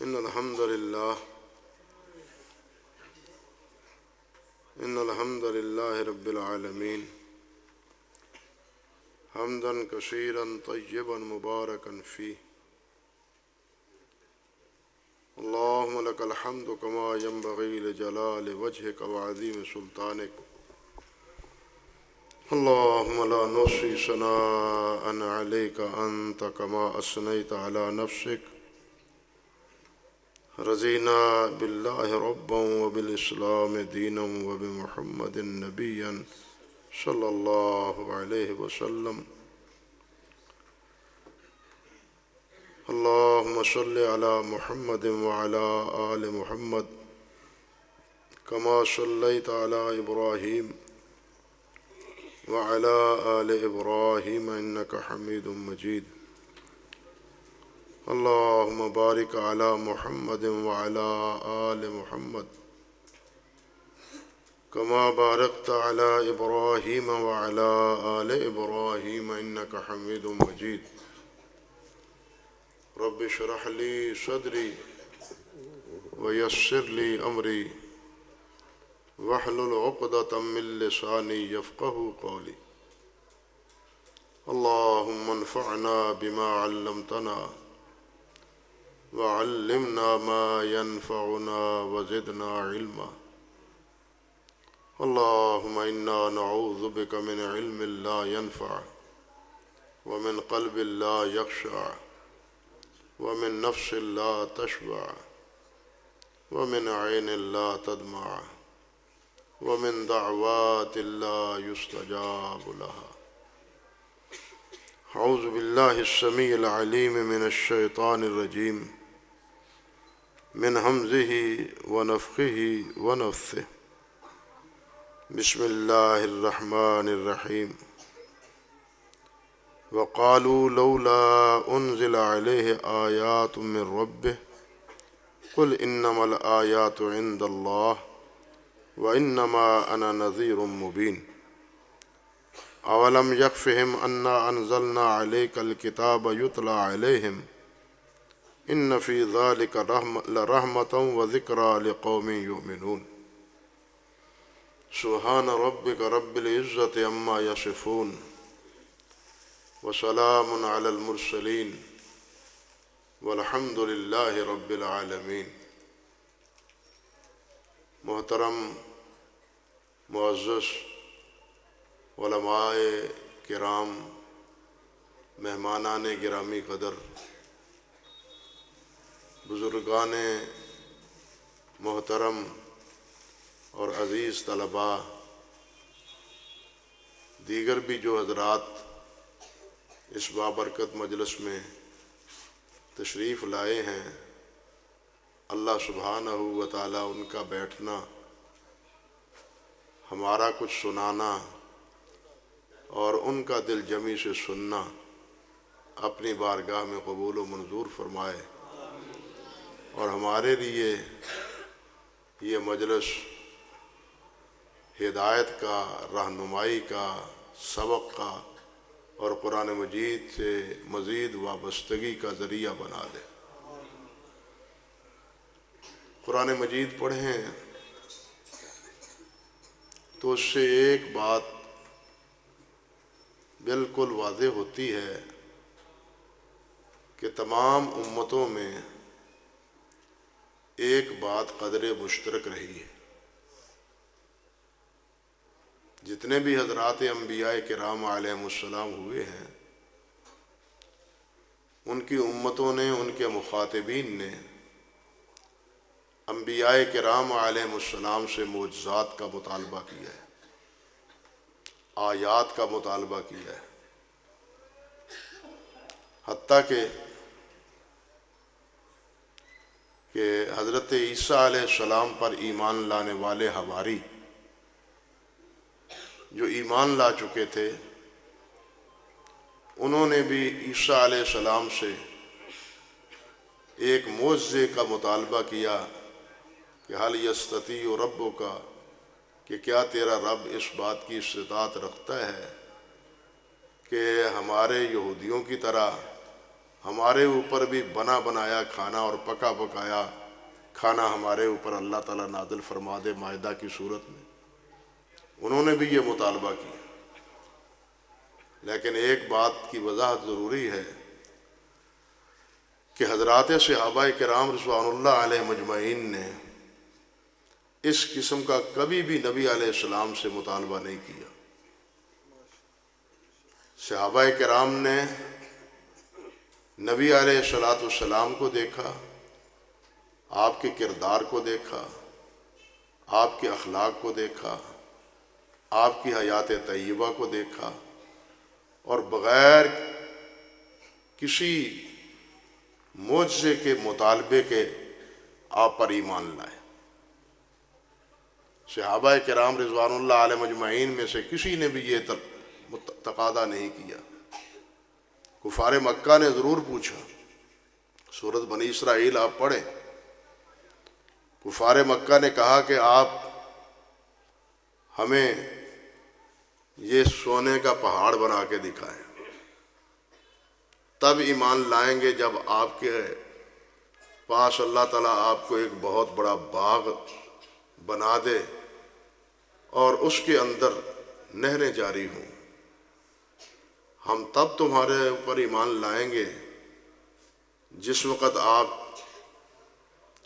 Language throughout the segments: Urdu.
إن الحمد لله رب العالمين حمدا كثيرا طيبا مباركا فيه. اللهم لك الحمد كما ينبغي لجلال وجهك وعظيم سلطانك. اللهم لا نحصي ثناء عليك أنت كما أثنيت على نفسك. رضينا بالله ربا وبالإسلام دينا وبمحمد نبيا صلى الله عليه وسلم. اللهم صل على محمد وعلى آل محمد كما صليت على إبراهيم وعلى آل إبراهيم إنك حميد مجيد. اللهم بارك على محمد وعلى آل محمد كما باركت على إبراهيم وعلى آل إبراهيم إنك حميد مجيد. رب اشرح لي صدري ويسر لي أمري واحلل عقدة من لساني يفقه قولي. اللهم انفعنا بما علمتنا وعلمنا ما ينفعنا وزدنا علما. اللهم إنا نعوذ بك من علم لا ينفع ومن قلب لا يخشع ومن نفس لا تشبع ومن عين لا تدمع ومن دعوات لا يستجاب لها. أعوذ بالله السميع العليم من الشيطان الرجيم من همزه ونفخه ونفثه. بسم الله الرحمن الرحيم. وقالوا لولا أنزل عليه آيات من ربه قل إنما الآيات عند الله وإنما أنا نذير مبين. أولم يكفهم أنا أنزلنا عليك الكتاب يتلى عليهم إن في ذلك لرحمة وذكرى لقوم يؤمنون. سبحان ربك رب العزة عما يصفون وسلام على المرسلين والحمد لله رب العالمین. محترم معزز علماء کرام، مہمانان گرامی قدر، بزرگان محترم اور عزیز طلباء، دیگر بھی جو حضرات اس بابرکت مجلس میں تشریف لائے ہیں، اللہ سبحانہ و تعالیٰ ان کا بیٹھنا، ہمارا کچھ سنانا اور ان کا دل جمی سے سننا اپنی بارگاہ میں قبول و منظور فرمائے، اور ہمارے لیے یہ مجلس ہدایت کا، رہنمائی کا، سبق کا اور قرآن مجید سے مزید وابستگی کا ذریعہ بنا دے۔ قرآن مجید پڑھیں تو اس سے ایک بات بالکل واضح ہوتی ہے کہ تمام امتوں میں ایک بات قدر مشترک رہی ہے۔ جتنے بھی حضرات انبیاء کرام علیہم السلام ہوئے ہیں، ان کی امتوں نے، ان کے مخاطبین نے انبیاء کرام علیہم السلام سے معجزات کا مطالبہ کیا ہے، آیات کا مطالبہ کیا ہے، حتیٰ کہ حضرت عیسیٰ علیہ السلام پر ایمان لانے والے حواری جو ایمان لا چکے تھے، انہوں نے بھی عیسیٰ علیہ السلام سے ایک معجزے کا مطالبہ کیا کہ حل یستطیع ربک، کہ کیا تیرا رب اس بات کی استطاعت رکھتا ہے کہ ہمارے یہودیوں کی طرح ہمارے اوپر بھی بنا بنایا کھانا اور پکا پکایا کھانا ہمارے اوپر اللہ تعالیٰ نازل فرما دے مائدہ کی صورت میں، انہوں نے بھی یہ مطالبہ کیا۔ لیکن ایک بات کی وضاحت ضروری ہے کہ حضرات صحابہ کرام رضوان اللہ علیہ مجمعین نے اس قسم کا کبھی بھی نبی علیہ السلام سے مطالبہ نہیں کیا۔ صحابہ کرام نے نبی علیہ السلام کو دیکھا، آپ کے کردار کو دیکھا، آپ کے اخلاق کو دیکھا، آپ کی حیات طیبہ کو دیکھا، اور بغیر کسی معجزے کے مطالبے کے آپ پر ایمان لائے۔ صحابہ کرام رضوان اللہ علیہ مجمعین میں سے کسی نے بھی یہ تقاضا نہیں کیا۔ کفار مکہ نے ضرور پوچھا، سورۃ بنی اسرائیل آپ پڑھیں، کفار مکہ نے کہا کہ آپ ہمیں یہ سونے کا پہاڑ بنا کے دکھائیں، تب ایمان لائیں گے جب آپ کے پاس اللہ تعالیٰ آپ کو ایک بہت بڑا باغ بنا دے اور اس کے اندر نہریں جاری ہوں، ہم تب تمہارے اوپر ایمان لائیں گے جس وقت آپ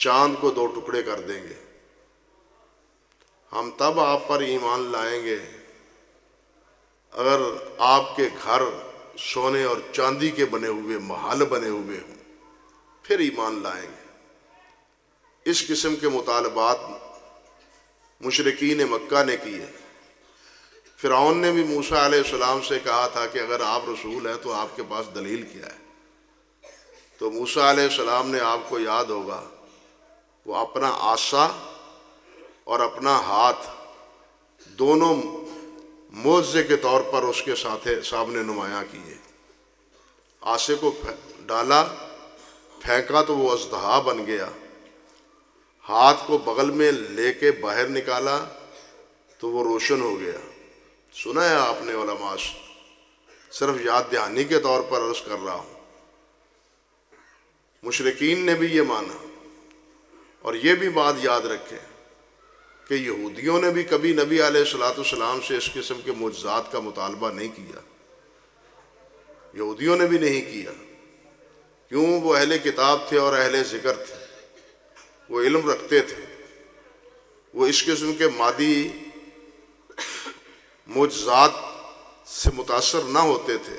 چاند کو 2 ٹکڑے کر دیں گے، ہم تب آپ پر ایمان لائیں گے اگر آپ کے گھر سونے اور چاندی کے بنے ہوئے محل بنے ہوئے ہوں، پھر ایمان لائیں گے۔ اس قسم کے مطالبات مشرکین مکہ نے کیے۔ فرعون نے بھی موسیٰ علیہ السلام سے کہا تھا کہ اگر آپ رسول ہیں تو آپ کے پاس دلیل کیا ہے؟ تو موسیٰ علیہ السلام نے، آپ کو یاد ہوگا، وہ اپنا عصا اور اپنا ہاتھ دونوں معجزے کے طور پر اس کے سامنے نمایاں کیے۔ عصے کو ڈالا، پھینکا تو وہ اژدہا بن گیا، ہاتھ کو بغل میں لے کے باہر نکالا تو وہ روشن ہو گیا۔ سنا ہے آپ نے علماء سے، صرف یاد دہانی کے طور پر عرض کر رہا ہوں۔ مشرکین نے بھی یہ مانا، اور یہ بھی بات یاد رکھیں کہ یہودیوں نے بھی کبھی نبی علیہ السلام سے اس قسم کے معجزات کا مطالبہ نہیں کیا۔ یہودیوں نے بھی نہیں کیا، کیوں؟ وہ اہل کتاب تھے اور اہل ذکر تھے، وہ علم رکھتے تھے، وہ اس قسم کے مادی معجزات سے متاثر نہ ہوتے تھے۔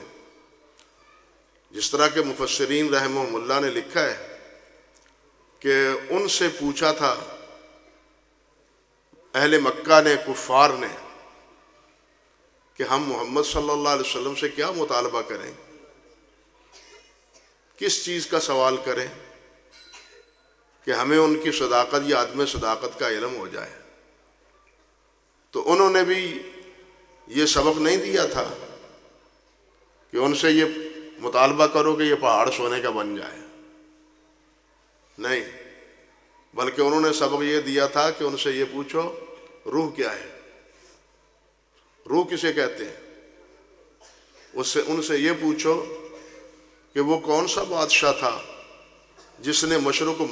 جس طرح کے مفسرین رحمہم اللہ نے لکھا ہے کہ ان سے پوچھا تھا اہل مکہ نے، کفار نے، کہ ہم محمد صلی اللہ علیہ وسلم سے کیا مطالبہ کریں، کس چیز کا سوال کریں کہ ہمیں ان کی صداقت یا عدم صداقت کا علم ہو جائے۔ تو انہوں نے بھی یہ سبق نہیں دیا تھا کہ ان سے یہ مطالبہ کرو کہ یہ پہاڑ سونے کا بن جائے، نہیں، بلکہ انہوں نے سبق یہ دیا تھا کہ ان سے یہ پوچھو روح کیا ہے، روح کسے کہتے ہیں، ان سے یہ پوچھو کہ وہ کون سا بادشاہ تھا جس نے مشرق و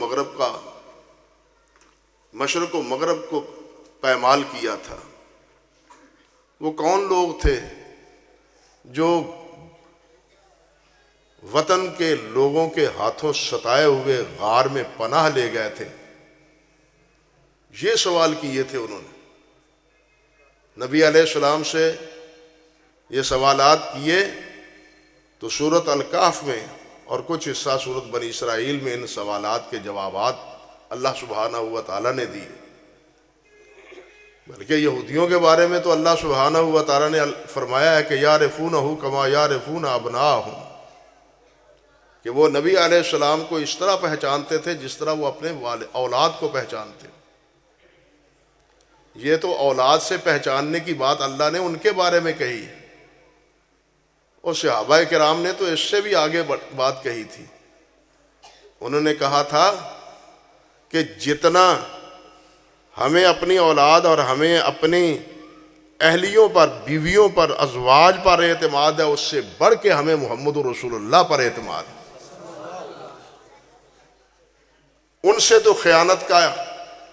مغرب کو پامال کیا تھا، وہ کون لوگ تھے جو وطن کے لوگوں کے ہاتھوں ستائے ہوئے غار میں پناہ لے گئے تھے۔ یہ سوال کیے تھے انہوں نے، نبی علیہ السلام سے یہ سوالات کیے تو سورۃ الکہف میں اور کچھ حصہ سورۃ بنی اسرائیل میں ان سوالات کے جوابات اللہ سبحانہ و تعالیٰ نے دیے۔ بلکہ یہودیوں کے بارے میں تو اللہ سبحانہ و تعالیٰ نے فرمایا ہے کہ یعرفونہ کما یعرفون ابناءہم، کہ وہ نبی علیہ السلام کو اس طرح پہچانتے تھے جس طرح وہ اپنے اولاد کو پہچانتے۔ یہ تو اولاد سے پہچاننے کی بات اللہ نے ان کے بارے میں کہی ہے، اور صحابہ کرام نے تو اس سے بھی آگے بات کہی تھی۔ انہوں نے کہا تھا کہ جتنا ہمیں اپنی اولاد اور ہمیں اپنی اہلیوں پر، بیویوں پر، ازواج پر اعتماد ہے، اس سے بڑھ کے ہمیں محمد رسول اللہ پر اعتماد ہے۔ ان سے تو خیانت کا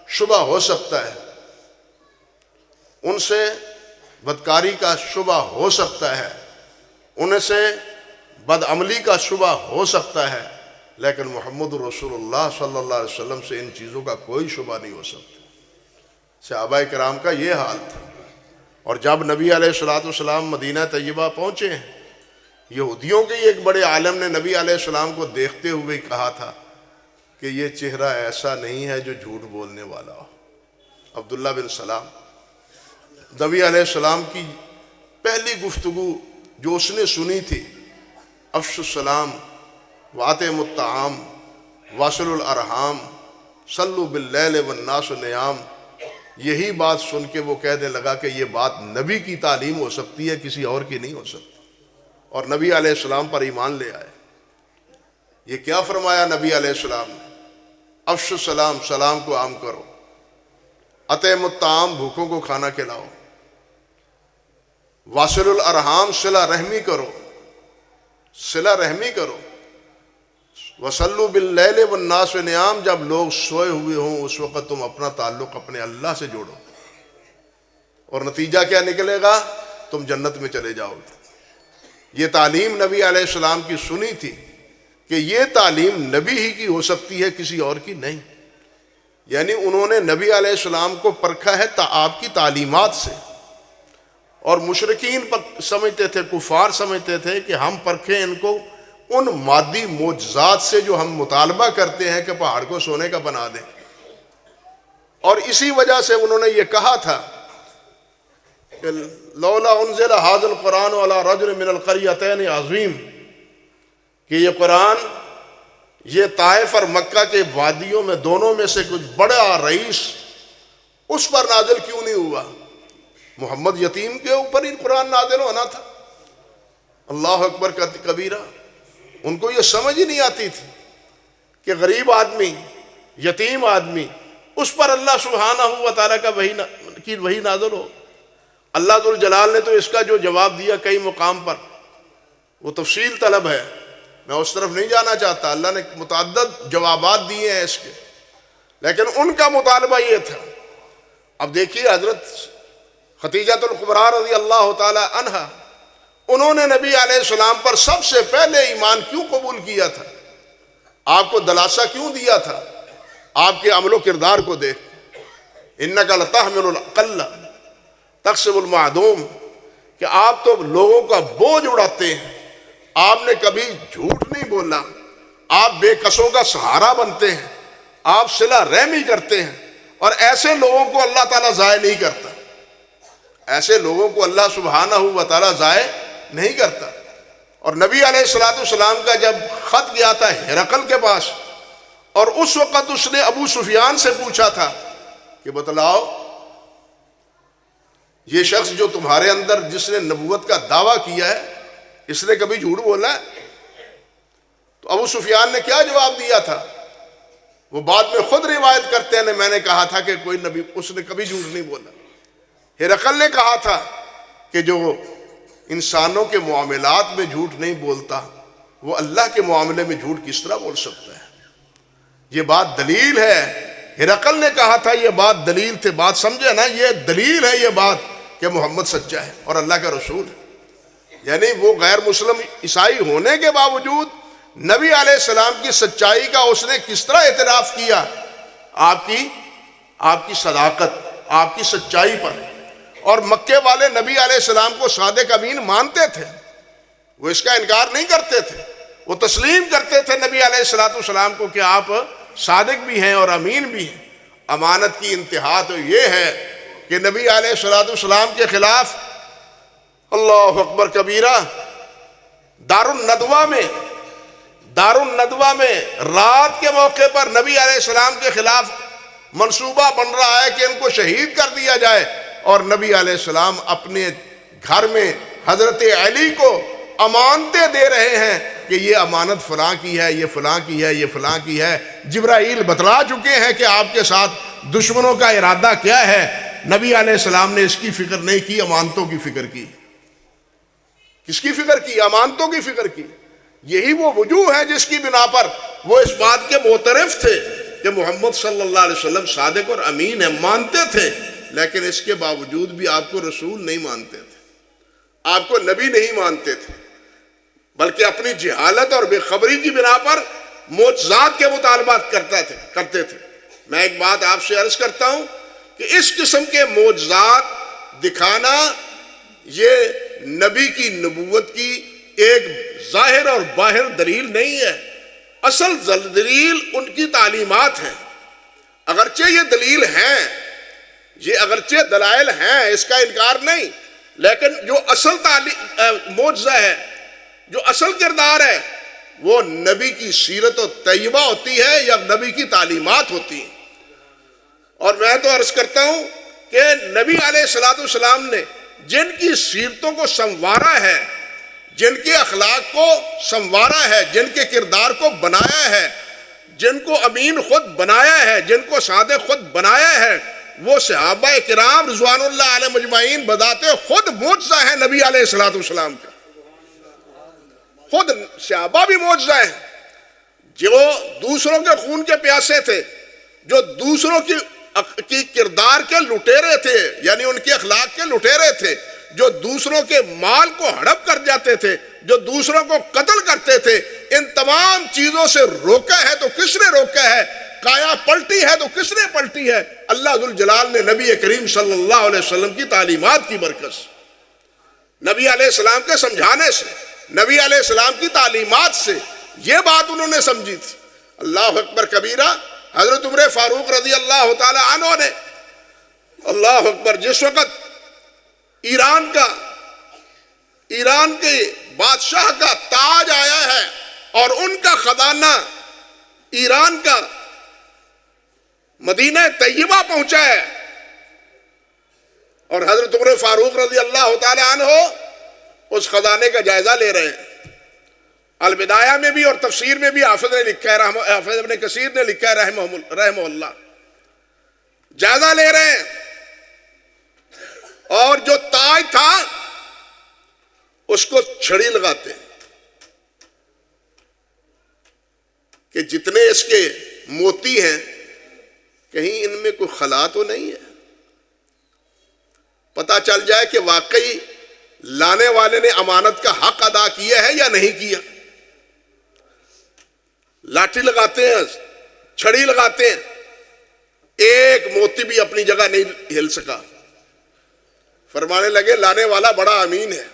شبہ ہو سکتا ہے، ان سے بدکاری کا شبہ ہو سکتا ہے، ان سے بدعملی کا شبہ ہو سکتا ہے، لیکن محمد رسول اللہ صلی اللہ علیہ وسلم سے ان چیزوں کا کوئی شبہ نہیں ہو سکتا۔ صحابہ کرام کا یہ حال تھا۔ اور جب نبی علیہ السلام مدینہ طیبہ پہنچے ہیں، یہودیوں کے ایک بڑے عالم نے نبی علیہ السلام کو دیکھتے ہوئے کہا تھا کہ یہ چہرہ ایسا نہیں ہے جو جھوٹ بولنے والا ہو۔ عبداللہ بن سلام، نبی علیہ السلام کی پہلی گفتگو جو اس نے سنی تھی، افش السلام واتم الطعام واصل الارحام صلو باللیل والناس نیام، یہی بات سن کے وہ کہنے لگا کہ یہ بات نبی کی تعلیم ہو سکتی ہے، کسی اور کی نہیں ہو سکتی، اور نبی علیہ السلام پر ایمان لے آئے۔ یہ کیا فرمایا نبی علیہ السلام نے؟ افش السلام، سلام کو عام کرو، اطعم الطعام، بھوکوں کو کھانا کھلاؤ، واصل الارحام، صلہ رحمی کرو، صلہ رحمی کرو، وصلو باللیل والناس نیام، جب لوگ سوئے ہوئے ہوں اس وقت تم اپنا تعلق اپنے اللہ سے جوڑو، اور نتیجہ کیا نکلے گا؟ تم جنت میں چلے جاؤ گے۔ یہ تعلیم نبی علیہ السلام کی سنی تھی کہ یہ تعلیم نبی ہی کی ہو سکتی ہے، کسی اور کی نہیں۔ یعنی انہوں نے نبی علیہ السلام کو پرکھا ہے آپ کی تعلیمات سے، اور مشرکین سمجھتے تھے، کفار سمجھتے تھے کہ ہم پرکھیں ان کو ان مادی معجزات سے جو ہم مطالبہ کرتے ہیں کہ پہاڑ کو سونے کا بنا دیں، اور اسی وجہ سے انہوں نے یہ کہا تھا کہ لولا انزل ھذا القرآن علی رجل من القریتین عظیم، کہ یہ قرآن یہ طائف اور مکہ کے وادیوں میں دونوں میں سے کچھ بڑا رئیس اس پر نازل کیوں نہیں ہوا؟ محمد یتیم کے اوپر ہی قرآن نازل ہونا تھا۔ اللہ اکبر کبیرہ۔ ان کو یہ سمجھ ہی نہیں آتی تھی کہ غریب آدمی، یتیم آدمی، اس پر اللہ سبحانہ و تعالیٰ کا وحی نازل ہو۔ اللہ ذوالجلال نے تو اس کا جو جواب دیا کئی مقام پر، وہ تفصیل طلب ہے، میں اس طرف نہیں جانا چاہتا۔ اللہ نے متعدد جوابات دیے ہیں اس کے، لیکن ان کا مطالبہ یہ تھا۔ اب دیکھیے حضرت خدیجہ الکبریٰ رضی اللہ تعالی عنہا، انہوں نے نبی علیہ السلام پر سب سے پہلے ایمان کیوں قبول کیا تھا؟ آپ کو دلاسا کیوں دیا تھا؟ آپ کے عمل و کردار کو دیکھ، اِنَّكَ لَتَحْمِلُ الْأَقَلَّ تَكْسِبُ الْمَعْدُومَ، کہ آپ تو لوگوں کا بوجھ اڑاتے ہیں۔ آپ نے کبھی جھوٹ نہیں بولا، آپ بے کسوں کا سہارا بنتے ہیں، آپ صلہ رحمی کرتے ہیں، اور ایسے لوگوں کو اللہ تعالیٰ ضائع نہیں کرتا، ایسے لوگوں کو اللہ سبحانہ و تعالیٰ ضائع نہیں کرتا۔ اور نبی علیہ السلام کا جب خط گیا تھا ہرقل کے پاس، اور اس وقت اس نے ابو سفیان سے پوچھا تھا کہ بتلاؤ یہ شخص جو تمہارے اندر جس نے نبوت کا دعویٰ کیا ہے، اس نے کبھی جھوٹ بولا ہے؟ تو ابو سفیان نے کیا جواب دیا تھا؟ وہ بعد میں خود روایت کرتے ہیں، میں نے کہا تھا کہ کوئی نبی اس نے کبھی جھوٹ نہیں بولا۔ ہرقل نے کہا تھا کہ جو انسانوں کے معاملات میں جھوٹ نہیں بولتا، وہ اللہ کے معاملے میں جھوٹ کس طرح بول سکتا ہے؟ یہ بات دلیل ہے۔ ہرقل نے کہا تھا، یہ بات دلیل تھے، بات سمجھے نا، یہ دلیل ہے یہ بات کہ محمد سچا ہے اور اللہ کا رسول ہے۔ یعنی وہ غیر مسلم عیسائی ہونے کے باوجود نبی علیہ السلام کی سچائی کا اس نے کس طرح اعتراف کیا؟ آپ کی صداقت، آپ کی سچائی پر۔ اور مکے والے نبی علیہ السلام کو صادق امین مانتے تھے، وہ اس کا انکار نہیں کرتے تھے، وہ تسلیم کرتے تھے نبی علیہ السلام کو کہ آپ صادق بھی ہیں اور امین بھی ہیں۔ امانت کی انتہا تو یہ ہے کہ نبی علیہ السلام کے خلاف، اللہ اکبر کبیرہ، دار الندوہ میں رات کے موقع پر نبی علیہ السلام کے خلاف منصوبہ بن رہا ہے کہ ان کو شہید کر دیا جائے، اور نبی علیہ السلام اپنے گھر میں حضرت علی کو امانتیں دے رہے ہیں کہ یہ امانت فلاں کی ہے، یہ فلاں کی ہے، یہ فلاں کی ہے۔ جبرائیل بتلا چکے ہیں کہ آپ کے ساتھ دشمنوں کا ارادہ کیا ہے۔ نبی علیہ السلام نے اس کی فکر نہیں کی، امانتوں کی فکر کی۔ کس کی فکر کی؟ امانتوں کی فکر کی۔ یہی وہ وجوہ ہے جس کی بنا پر وہ اس بات کے معترف تھے کہ محمد صلی اللہ علیہ وسلم صادق اور امین ہیں، مانتے تھے، لیکن اس کے باوجود بھی آپ کو رسول نہیں مانتے تھے، آپ کو نبی نہیں مانتے تھے، بلکہ اپنی جہالت اور بے خبری کی بنا پر معجزات کے مطالبات کرتے تھے۔ میں ایک بات آپ سے عرض کرتا ہوں کہ اس قسم کے معجزات دکھانا یہ نبی کی نبوت کی ایک ظاہر اور باہر دلیل نہیں ہے، اصل دلیل ان کی تعلیمات ہیں۔ اگرچہ یہ دلیل ہیں، یہ اگرچہ دلائل ہیں، اس کا انکار نہیں، لیکن جو اصل معجزہ ہے، جو اصل کردار ہے، وہ نبی کی سیرت و طیبہ ہوتی ہے یا نبی کی تعلیمات ہوتی ہیں۔ اور میں تو عرض کرتا ہوں کہ نبی علیہ السلام نے جن کی سیرتوں کو سنوارا ہے، جن کے اخلاق کو سنوارا ہے، جن کے کردار کو بنایا ہے، جن کو امین خود بنایا ہے، جن کو صادق خود بنایا ہے، وہ صحابہ کرام رضوان اللہ علیہ مجمعین بذات خود معجزہ ہے نبی علیہ السلام کا۔ خود صحابہ بھی معجزہ ہیں، جو دوسروں کے خون کے پیاسے تھے، جو دوسروں کی کردار کے لٹیرے تھے، یعنی ان کے اخلاق کے لٹیرے تھے، جو دوسروں کے مال کو ہڑپ کر جاتے تھے، جو دوسروں کو قتل کرتے تھے، ان تمام چیزوں سے روکا ہے تو کس نے روکا ہے؟ کایا پلٹی ہے تو کس نے پلٹی ہے؟ اللہ ذوالجلال نے نبی کریم صلی اللہ علیہ وسلم کی تعلیمات کی برکت سے، نبی علیہ السلام کے سمجھانے سے، نبی علیہ السلام کی تعلیمات سے یہ بات انہوں نے سمجھی تھی۔ اللہ اکبر کبیرہ، حضرت عمر فاروق رضی اللہ تعالی عنہ نے، اللہ اکبر، جس وقت ایران کے بادشاہ کا تاج آیا ہے اور ان کا خزانہ ایران کا مدینہ طیبہ پہنچا ہے، اور حضرت عمر فاروق رضی اللہ تعالی عنہ اس خزانے کا جائزہ لے رہے ہیں۔ البدایہ میں بھی اور تفسیر میں بھی حافظ نے لکھا ہے، حافظ ابن کثیر نے لکھا ہے رحمہ اللہ، جائزہ لے رہے ہیں، اور جو تاج تھا اس کو چھڑی لگاتے ہیں کہ جتنے اس کے موتی ہیں کہیں ان میں کوئی خلا تو نہیں ہے، پتہ چل جائے کہ واقعی لانے والے نے امانت کا حق ادا کیا ہے یا نہیں کیا۔ لاٹھی لگاتے ہیں، چھڑی لگاتے ہیں، ایک موتی بھی اپنی جگہ نہیں ہل سکا۔ فرمانے لگے لانے والا بڑا امین ہے،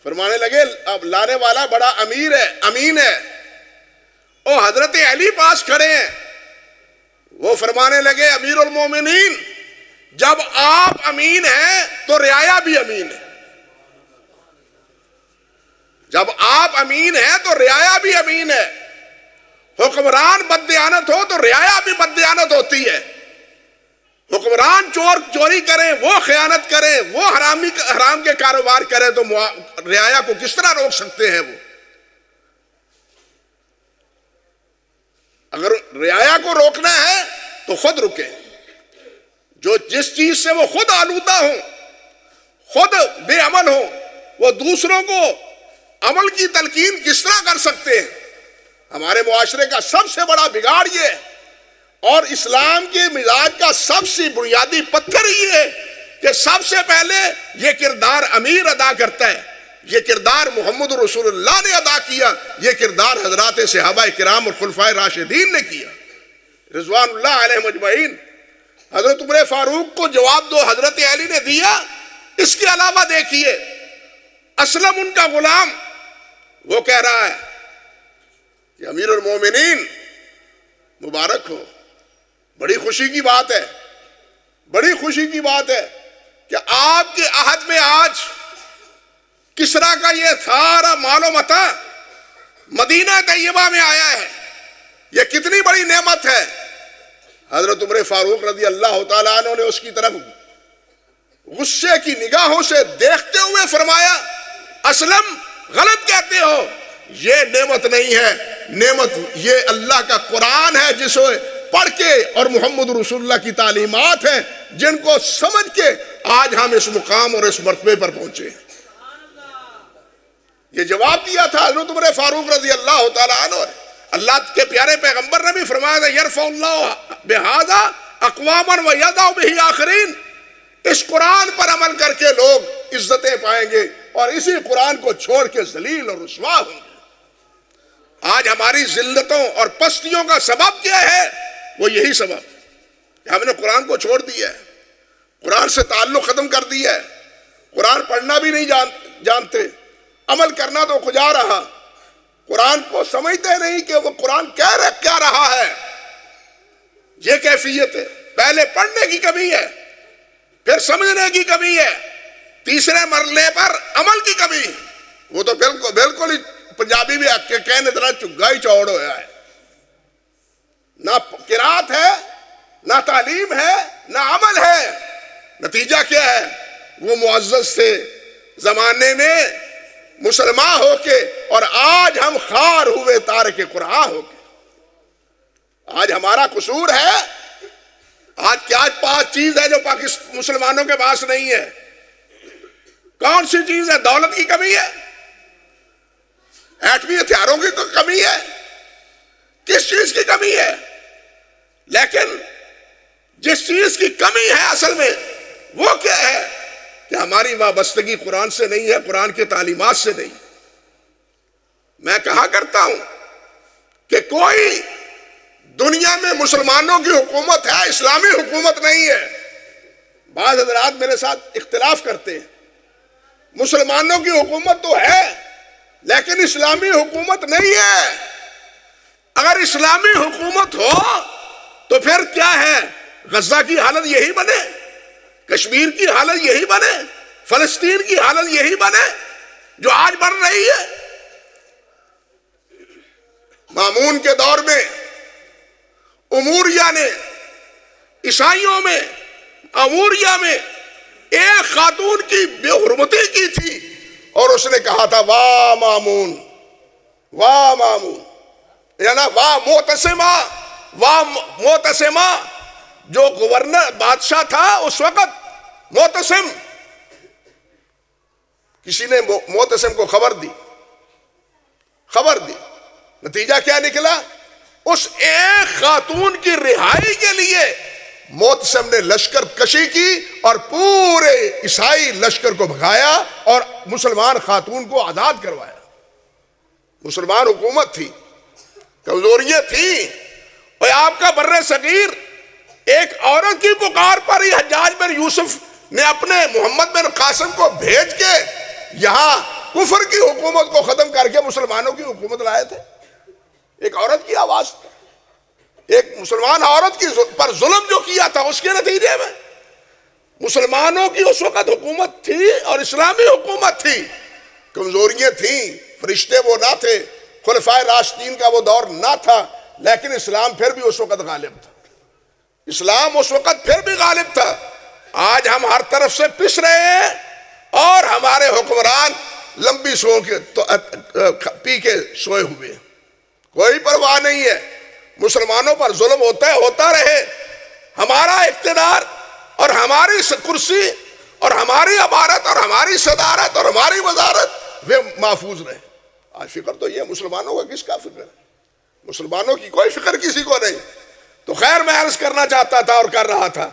فرمانے لگے اب لانے والا بڑا امین ہے۔ اور حضرت علی پاس کھڑے ہیں، وہ فرمانے لگے امیر المومنین، جب آپ امین ہیں تو رعایا بھی امین ہے، جب آپ امین ہیں تو رعایا بھی امین ہے۔ حکمران بددیانت ہو تو رعایا بھی بددیانت ہوتی ہے۔ حکمران چوری کریں، وہ خیانت کریں، وہ حرام کے کاروبار کریں تو رعایا کو کس طرح روک سکتے ہیں؟ وہ اگر رعایا کو روکنا ہے تو خود رکیں، جو جس چیز سے وہ خود آلودہ ہوں، خود بے عمل ہوں، وہ دوسروں کو عمل کی تلقین کس طرح کر سکتے ہیں؟ ہمارے معاشرے کا سب سے بڑا بگاڑ یہ ہے، اور اسلام کے مزاج کا سب سے بنیادی پتھر یہ ہے کہ سب سے پہلے یہ کردار امیر ادا کرتا ہے، یہ کردار محمد رسول اللہ نے ادا کیا، یہ کردار حضرات صحابہ کرام اور خلفائے راشدین نے کیا رضوان اللہ علیہ مجمعین۔ حضرت عمر فاروق کو جواب دو حضرت علی نے دیا۔ اس کے علاوہ دیکھیے، اسلم ان کا غلام، وہ کہہ رہا ہے کہ امیر المومنین مبارک ہو، بڑی خوشی کی بات ہے، بڑی خوشی کی بات ہے کہ آپ کے عہد میں آج کسرا کا یہ سارا مال و متاع مدینہ طیبہ میں آیا ہے، یہ کتنی بڑی نعمت ہے۔ حضرت عمر فاروق رضی اللہ تعالیٰ عنہ نے اس کی طرف غصے کی نگاہوں سے دیکھتے ہوئے فرمایا، اسلم غلط کہتے ہو، یہ نعمت نہیں ہے، نعمت یہ اللہ کا قرآن ہے جسے پڑھ کے، اور محمد رسول اللہ کی تعلیمات ہیں جن کو سمجھ کے آج ہم اس مقام اور اس مرتبے پر پہنچے ہیں۔ یہ جواب دیا تھا حضرت عمر فاروق رضی اللہ تعالیٰ عنہ نے۔ اللہ کے پیارے پیغمبر نے بھی فرمایا تھا یرفع اللہ بہذا اقواما ویضع بہ آخرین، اس قرآن پر عمل کر کے لوگ عزتیں پائیں گے اور اسی قرآن کو چھوڑ کے ذلیل اور رسوا ہوں گے۔ آج ہماری ذلتوں اور پستیوں کا سبب کیا ہے؟ وہ یہی سبب کہ ہم نے قرآن کو چھوڑ دیا ہے، قرآن سے تعلق ختم کر دیا ہے، قرآن پڑھنا بھی نہیں جانتے، عمل کرنا تو کجا رہا، قرآن کو سمجھتے نہیں کہ وہ قرآن کیا رہا ہے۔ یہ کیفیت ہے، پہلے پڑھنے کی کمی ہے، پھر سمجھنے کی کمی ہے، تیسرے مرحلے پر عمل کی کمی۔ وہ تو بالکل ہی پنجابی بھی کہنے طرح چگا ہی چوڑ ہوا ہے، نہ قرات ہے، نہ تعلیم ہے، نہ عمل ہے۔ نتیجہ کیا ہے؟ وہ معزز تھے زمانے میں مسلمان ہو کے، اور آج ہم خار ہوئے تارک قرآن ہو کے۔ آج ہمارا قصور ہے، آج کیا 5 چیز ہے جو مسلمانوں کے پاس نہیں ہے؟ کون سی چیز ہے؟ دولت کی کمی ہے، ایٹمی ہتھیاروں کی کمی ہے، کس چیز کی کمی ہے؟ لیکن جس چیز کی کمی ہے اصل میں وہ کیا ہے؟ کہ ہماری وابستگی قرآن سے نہیں ہے، قرآن کی تعلیمات سے نہیں۔ میں کہا کرتا ہوں کہ کوئی دنیا میں مسلمانوں کی حکومت ہے، اسلامی حکومت نہیں ہے۔ بعض حضرات میرے ساتھ اختلاف کرتے ہیں، مسلمانوں کی حکومت تو ہے لیکن اسلامی حکومت نہیں ہے۔ اگر اسلامی حکومت ہو تو پھر کیا ہے؟ غزہ کی حالت یہی بنے، کشمیر کی حالت یہی بنے، فلسطین کی حالت یہی بنے جو آج بن رہی ہے۔ مامون کے دور میں اموریہ نے، عیسائیوں میں اموریہ میں ایک خاتون کی بے حرمتی کی تھی اور اس نے کہا تھا واہ مامون، واہ مامون، یعنی واہ معتصمہ، واہ معتصمہ۔ جو گورنر بادشاہ تھا اس وقت معتصم، کسی نے معتصم کو خبر دی، نتیجہ کیا نکلا؟ اس ایک خاتون کی رہائی کے لیے معتصم نے لشکر کشی کی اور پورے عیسائی لشکر کو بھگایا اور مسلمان خاتون کو آزاد کروایا۔ مسلمان حکومت تھی، کمزوریاں تھیں، اور آپ کا بر صغیر ایک عورت کی پکار پر ہی حجاج بن یوسف نے اپنے محمد بن قاسم کو بھیج کے یہاں کفر کی حکومت کو ختم کر کے مسلمانوں کی حکومت لائے تھے۔ ایک عورت کی آواز، ایک مسلمان عورت کی پر ظلم جو کیا تھا اس کے نتیجے میں مسلمانوں کی اس وقت حکومت تھی اور اسلامی حکومت تھی، کمزوریاں تھیں، فرشتے وہ نہ تھے، خلفائے راشدین کا وہ دور نہ تھا، لیکن اسلام پھر بھی اس وقت غالب تھا، اسلام اس وقت پھر بھی غالب تھا۔ آج ہم ہر طرف سے پس رہے ہیں اور ہمارے حکمران لمبی سو کے پی کے سوئے ہوئے ہیں، کوئی پرواہ نہیں ہے، مسلمانوں پر ظلم ہوتا رہے، ہمارا اقتدار اور ہماری کرسی اور ہماری عمارت اور ہماری صدارت اور ہماری وزارت وہ محفوظ رہے۔ آج فکر تو یہ مسلمانوں کا کس کا فکر ہے؟ مسلمانوں کی کوئی فکر کسی کو نہیں۔ تو خیر میں عرض کرنا چاہتا تھا اور کر رہا تھا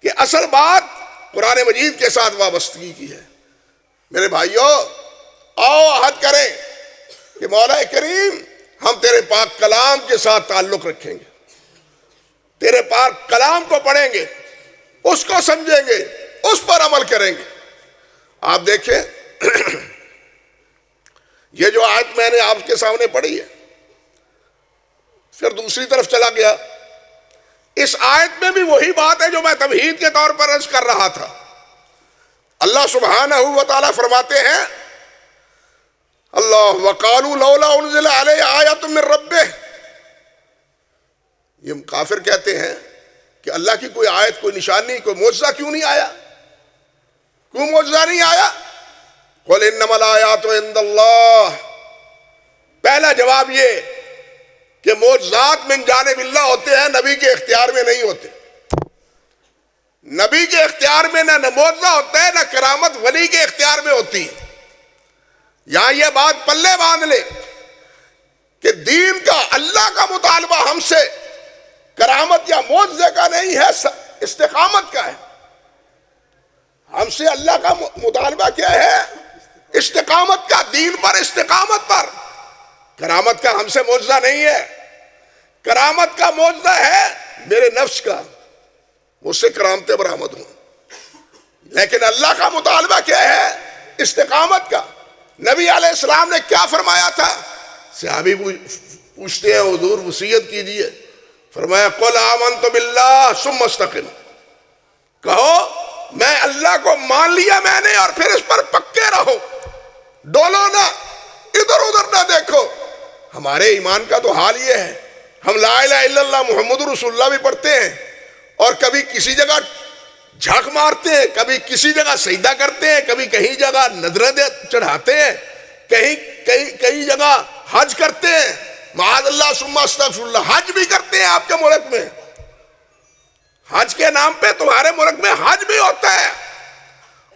کہ اصل بات قرآن مجید کے ساتھ وابستگی کی ہے۔ میرے بھائیوں، آؤ عہد کریں کہ مولا کریم ہم تیرے پاک کلام کے ساتھ تعلق رکھیں گے، تیرے پاک کلام کو پڑھیں گے، اس کو سمجھیں گے، اس پر عمل کریں گے۔ آپ دیکھیں یہ جو آیت میں نے آپ کے سامنے پڑھی ہے، پھر دوسری طرف چلا گیا، اس آیت میں بھی وہی بات ہے جو میں تمہید کے طور پر عرض کر رہا تھا۔ اللہ سبحانہ و تعالیٰ فرماتے ہیں اللہ وقالوا لولا انزل علیہ آیۃ من ربہ، یہ کافر کہتے ہیں کہ اللہ کی کوئی آیت، کوئی نشانی، کوئی معجزہ کیوں نہیں آیا؟ کیوں معجزہ نہیں آیا؟ قل انما الآیات عند اللہ، پہلا جواب یہ کہ معجزات من جانب اللہ ہوتے ہیں، نبی کے اختیار میں نہیں ہوتے۔ نبی کے اختیار میں نہ معجزہ ہوتا ہے، نہ کرامت ولی کے اختیار میں ہوتی ہے۔ یہاں یہ بات پلے باندھ لے کہ دین کا اللہ کا مطالبہ ہم سے کرامت یا معجزے کا نہیں ہے، استقامت کا ہے. ہم سے اللہ کا مطالبہ کیا ہے؟ استقامت کا، دین پر استقامت پر. کرامت کا ہم سے معجزہ نہیں ہے. کرامت کا معجزہ ہے میرے نفس کا، مجھ سے کرامتیں برآمد ہوں. لیکن اللہ کا مطالبہ کیا ہے؟ استقامت کا. نبی علیہ السلام نے کیا فرمایا تھا؟ صحابی پوچھتے ہیں حضور وصیت کیجئے. فرمایا قل آمنت باللہ ثم استقم. کہو میں اللہ کو مان لیا میں نے اور پھر اس پر پکے رہو، ڈولو نہ، ادھر ادھر نہ دیکھو. ہمارے ایمان کا تو حال یہ ہے، ہم لا الہ الا اللہ محمد رسول اللہ بھی پڑھتے ہیں اور کبھی کسی جگہ جھاگ مارتے ہیں، کبھی کسی جگہ سجدہ کرتے ہیں، کبھی کہیں جگہ نذریں چڑھاتے ہیں، کئی جگہ حج کرتے ہیں، معاذ اللہ ثم استغفر اللہ. حج بھی کرتے ہیں آپ کے ملک میں، حج کے نام پہ تمہارے ملک میں حج بھی ہوتا ہے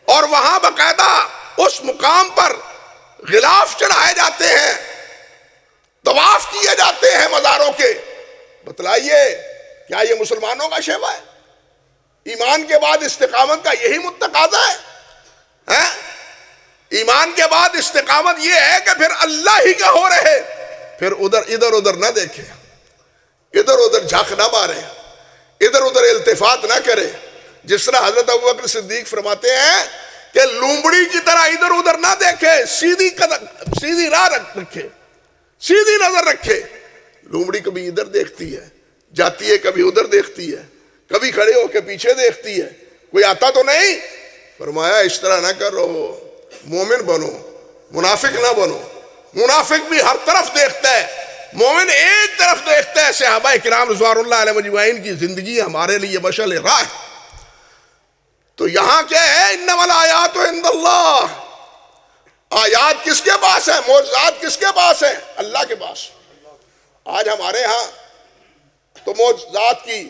اور وہاں باقاعدہ اس مقام پر غلاف چڑھائے جاتے ہیں، طواف کیے جاتے ہیں مزاروں کے. بتلائیے کیا یہ مسلمانوں کا شیوا ہے؟ ایمان کے بعد استقامت کا یہی تقاضا ہے؟ ایمان کے بعد استقامت یہ ہے کہ پھر اللہ ہی کا ہو رہے، پھر ادھر ادھر نہ دیکھے، ادھر ادھر جھاگ نہ مارے، ادھر ادھر التفات نہ کرے. جس طرح حضرت ابوبکر صدیق فرماتے ہیں کہ لومڑی کی طرح ادھر ادھر نہ دیکھے، سیدھی راہ رکھے، سیدھی نظر رکھے. لومڑی کبھی ادھر دیکھتی ہے جاتی ہے، کبھی ادھر دیکھتی ہے، کبھی کھڑے ہو کے پیچھے دیکھتی ہے، کوئی آتا تو نہیں. فرمایا اس طرح نہ کرو، مومن بنو، منافق نہ بنو. منافق بھی ہر طرف دیکھتا ہے، مومن ایک طرف دیکھتا ہے. صحابہ کرام رضوان اللہ علیہ مجمعین کی زندگی ہمارے لیے مشعل راہ ہے. تو یہاں کیا ہے؟ انما الآیات عند اللہ. آیات کس کے پاس ہے؟ معجزات کس کے پاس ہے؟ اللہ کے پاس. آج ہمارے ہاں تو معجزات کی،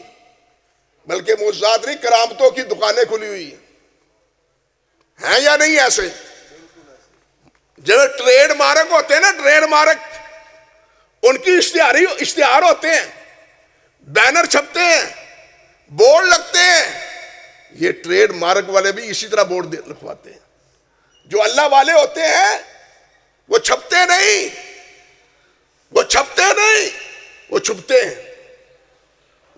بلکہ معجزات نہیں، کرامتوں کی دکانیں کھلی ہوئی ہیں یا نہیں؟ ایسے جو ٹریڈ مارک ہوتے ہیں نا، ٹریڈ مارک، ان کی اشتہار ہوتے ہیں، بینر چھپتے ہیں، بورڈ لگتے ہیں. یہ ٹریڈ مارک والے بھی اسی طرح بورڈ لکھواتے ہیں. جو اللہ والے ہوتے ہیں وہ چھپتے نہیں، وہ چھپتے نہیں، وہ چھپتے ہیں.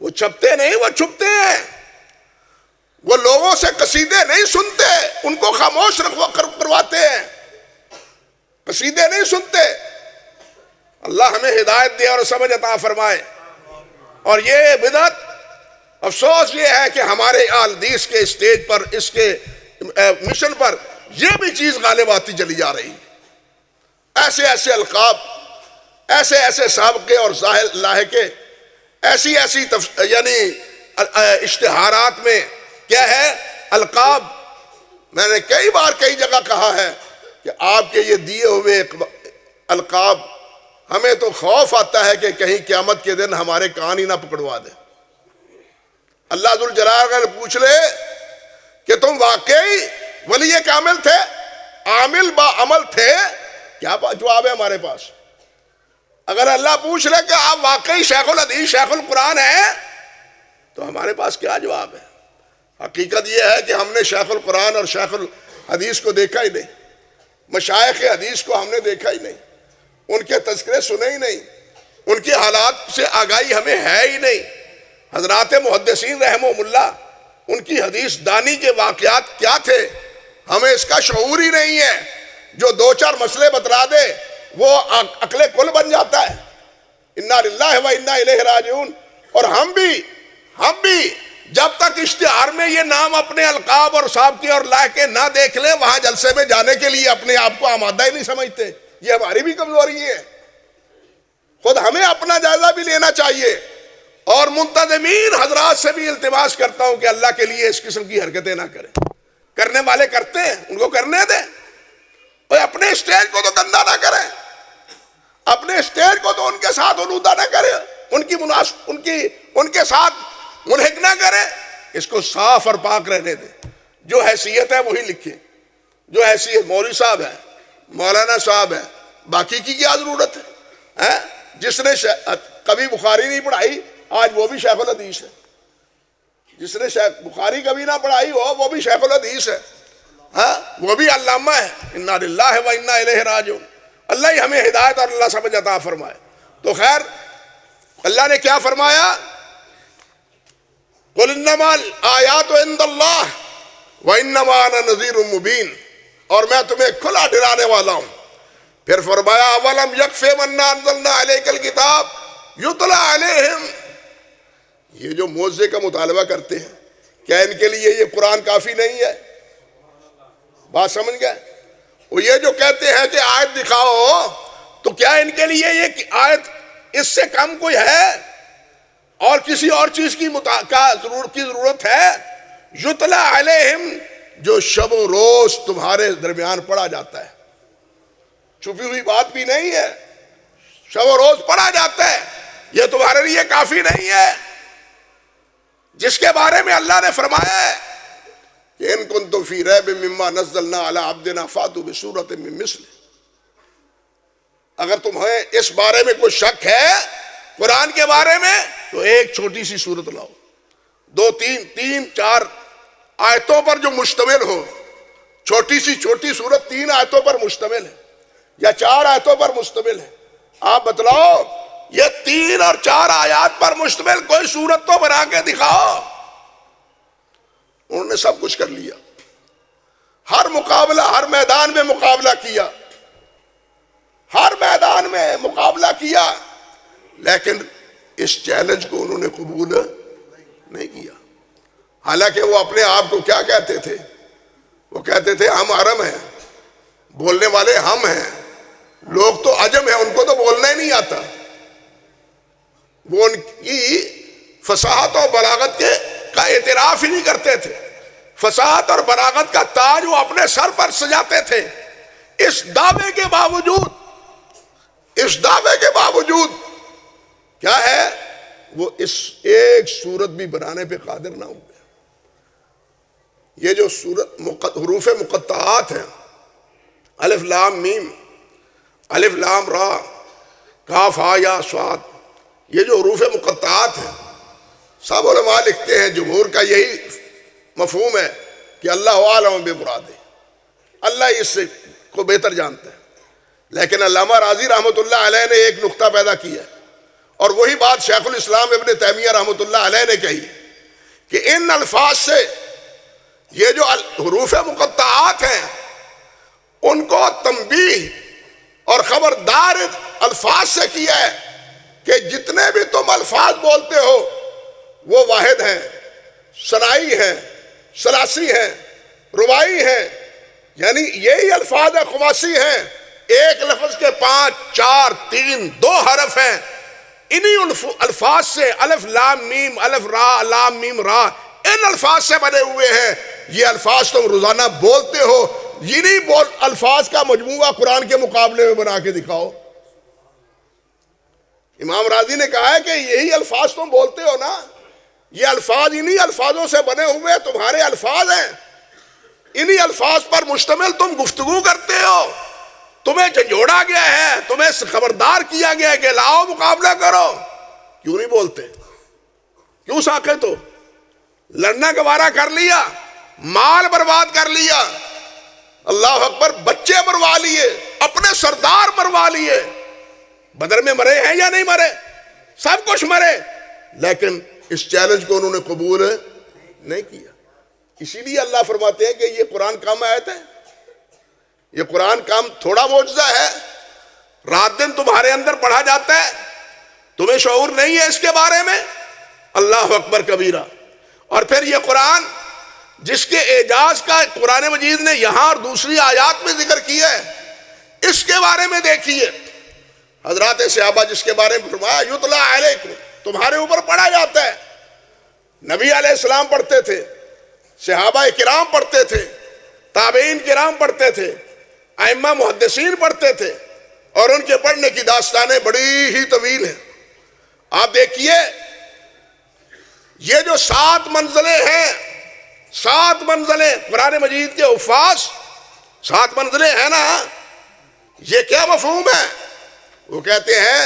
وہ چھپتے نہیں، وہ چھپتے ہیں. وہ لوگوں سے قصیدے نہیں سنتے، ان کو خاموش کرواتے ہیں. قصیدے نہیں سنتے. اللہ ہمیں ہدایت دے اور سمجھ عطا فرمائے. اور یہ بدعت، افسوس یہ ہے کہ ہمارے حدیث کے اسٹیج پر، اس کے مشن پر یہ بھی چیز غالب آتی چلی جا رہی. ایسے ایسے القاب، ایسے ایسے سابقے اور لاحقے، ایسی یعنی اشتہارات میں کیا ہے؟ القاب. میں نے کئی بار کئی جگہ کہا ہے کہ آپ کے یہ دیے ہوئے القاب، ہمیں تو خوف آتا ہے کہ کہیں قیامت کے دن ہمارے کان ہی نہ پکڑوا دے. اللہ ذوالجلال اگر پوچھ لے کہ تم واقعی ولی کامل تھے، عامل با عمل تھے، کیا جواب ہے ہمارے پاس؟ اگر اللہ پوچھ لے کہ آپ واقعی شیخ الحدیث شیخ القرآن ہیں، تو ہمارے پاس کیا جواب ہے؟ حقیقت یہ ہے کہ ہم نے شیخ القرآن اور شیخ الحدیث کو دیکھا ہی نہیں، مشائخ حدیث کو ہم نے دیکھا ہی نہیں، ان کے تذکرے سنے ہی نہیں، ان کے حالات سے آگاہی ہمیں ہے ہی نہیں. حضرات محدثین رحمہم اللہ، ان کی حدیث دانی کے واقعات کیا تھے ہمیں اس کا شعور ہی نہیں ہے. جو دو چار مسئلے بتلا دے وہ عقل کل بن جاتا ہے. انا للہ و انا الیہ راجعون. اور ہم بھی جب تک اشتہار میں یہ نام اپنے القاب اور سابقے اور لائقے نہ دیکھ لیں، وہاں جلسے میں جانے کے لیے اپنے آپ کو آمادہ ہی نہیں سمجھتے. یہ ہماری بھی کمزوری ہے. خود ہمیں اپنا جائزہ بھی لینا چاہیے. اور منتظمین حضرات سے بھی التماس کرتا ہوں کہ اللہ کے لیے اس قسم کی حرکتیں نہ کریں. کرنے والے کرتے ہیں، ان کو کرنے دیں. اور اپنے اسٹیج کو تو گندا نہ کریں، اپنے اسٹیج کو تو ان کے ساتھ آلودہ نہ کریں، ان کے ساتھ منہک نہ کریں. اس کو صاف اور پاک رہنے دیں. جو حیثیت ہے وہی لکھیں. جو حیثیت مولوی صاحب ہے، مولانا صاحب ہے، باقی کی کیا ضرورت ہے؟ جس نے کبھی بخاری نہیں پڑھائی آج وہ بھی شیخ الحدیث ہے، جس نے شیخ بخاری کبھی نہ پڑھائی ہو وہ بھی شیخ الحدیث ہے، ہاں وہ بھی علامہ ہے۔ انا للہ و انا الیہ راجعون۔ اللہ ہی ہمیں ہدایت اور اللہ سمجھ عطا فرمائے۔ تو خیر اللہ نے کیا فرمایا؟ قل انما الآیات عند اللہ وانما انا نذیر مبین، اور میں تمہیں کھلا ڈرانے والا ہوں۔ پھر فرمایا اولم یکفہم انا انزلنا الیک الکتاب یتلی علیہم، یہ جو معجزے کا مطالبہ کرتے ہیں کیا ان کے لیے یہ قرآن کافی نہیں ہے؟ بات سمجھ گئے؟ وہ یہ جو کہتے ہیں کہ آیت دکھاؤ، تو کیا ان کے لیے یہ آیت اس سے کم کوئی ہے اور کسی اور چیز کی ضرورت ہے؟ یتلی علیہم، جو شب و روز تمہارے درمیان پڑھا جاتا ہے، چھپی ہوئی بات بھی نہیں ہے، شب و روز پڑھا جاتا ہے، یہ تمہارے لیے کافی نہیں ہے؟ جس کے بارے میں اللہ نے فرمایا ہے کہ ان کنتم فی ریب مما نزلنا علی عبدنا فاتوا بسورۃ من مثلہ، اگر تمہیں اس بارے میں کوئی شک ہے قرآن کے بارے میں تو ایک چھوٹی سی سورت لاؤ، دو تین چار آیتوں پر جو مشتمل ہو، چھوٹی سورت 3 آیتوں پر مشتمل ہے یا 4 آیتوں پر مشتمل ہے، آپ بتلاؤ یہ 3 اور 4 آیات پر مشتمل کوئی سورت تو بنا کے دکھاؤ۔ انہوں نے سب کچھ کر لیا، ہر مقابلہ، ہر میدان میں مقابلہ کیا، ہر میدان میں مقابلہ کیا، لیکن اس چیلنج کو انہوں نے قبول نہیں کیا۔ حالانکہ وہ اپنے آپ کو کیا کہتے تھے؟ وہ کہتے تھے ہم عرب ہیں، بولنے والے ہم ہیں، لوگ تو عجم ہیں، ان کو تو بولنا ہی نہیں آتا۔ وہ ان کی فصاحت اور بلاغت کا اعتراف ہی نہیں کرتے تھے، فصاحت اور بلاغت کا تاج وہ اپنے سر پر سجاتے تھے۔ اس دعوے کے باوجود کیا ہے؟ وہ اس ایک سورت بھی بنانے پہ قادر نہ ہوئے۔ یہ جو سورت حروف مقطعات ہیں، الف لام میم، الف لام را، کاف ہا یا صاد، یہ جو حروف مقطعات ہیں، سب علماء لکھتے ہیں، جمہور کا یہی مفہوم ہے کہ اللہ عالم بمرادہ، اللہ اس کو بہتر جانتا ہے۔ لیکن علامہ راضی رحمۃ اللہ علیہ نے ایک نقطہ پیدا کیا، اور وہی بات شیخ الاسلام ابن تیمیہ رحمۃ اللہ علیہ نے کہی کہ ان الفاظ سے، یہ جو حروف مقطعات ہیں، ان کو تنبیہ اور خبردار الفاظ سے کیا ہے کہ جتنے بھی تم الفاظ بولتے ہو وہ واحد ہیں، ثنائی ہیں، ثلاثی ہیں، رباعی ہیں، یعنی یہی الفاظ ہیں، خماسی ہیں، ایک لفظ کے 5 4 3 2 حرف ہیں، انہی الفاظ سے الف لام میم، الف را لام میم را، ان الفاظ سے بنے ہوئے ہیں۔ یہ الفاظ تم روزانہ بولتے ہو، انہی الفاظ کا مجموعہ قرآن کے مقابلے میں بنا کے دکھاؤ۔ امام راضی نے کہا ہے کہ یہی الفاظ تم بولتے ہو نا، یہ الفاظ انہی الفاظوں سے بنے ہوئے تمہارے الفاظ ہیں، انہی الفاظ پر مشتمل تم گفتگو کرتے ہو، تمہیں جھنجھوڑا گیا ہے، تمہیں خبردار کیا گیا ہے کہ لاؤ مقابلہ کرو، کیوں نہیں بولتے؟ کیوں ساکت ہو؟ لڑنا گوارا کر لیا، مال برباد کر لیا، اللہ اکبر، بچے مروا لیے، اپنے سردار مروا لیے، بدر میں مرے ہیں یا نہیں مرے؟ سب کچھ مرے، لیکن اس چیلنج کو انہوں نے قبول نہیں کیا۔ اسی لیے اللہ فرماتے ہیں کہ یہ قرآن کم آیت ہے، یہ قرآن کم تھوڑا معجزہ ہے، رات دن تمہارے اندر پڑھا جاتا ہے، تمہیں شعور نہیں ہے اس کے بارے میں؟ اللہ اکبر کبیرہ۔ اور پھر یہ قرآن جس کے اعجاز کا قرآن مجید نے یہاں اور دوسری آیات میں ذکر کیا ہے، اس کے بارے میں دیکھیے، حضرات صحابہ جس کے بارے میں فرمایا یتلی علیکم، تمہارے اوپر پڑھا جاتا ہے، نبی علیہ السلام پڑھتے تھے، صحابہ کرام پڑھتے تھے، تابعین کرام پڑھتے تھے، ائمہ محدثین پڑھتے تھے، اور ان کے پڑھنے کی داستانیں بڑی ہی طویل ہیں۔ آپ دیکھیے یہ جو 7 منزلیں ہیں، 7 منزلیں قرآن مجید کے حفاظ، 7 منزلیں ہیں نا، یہ کیا مفہوم ہے؟ وہ کہتے ہیں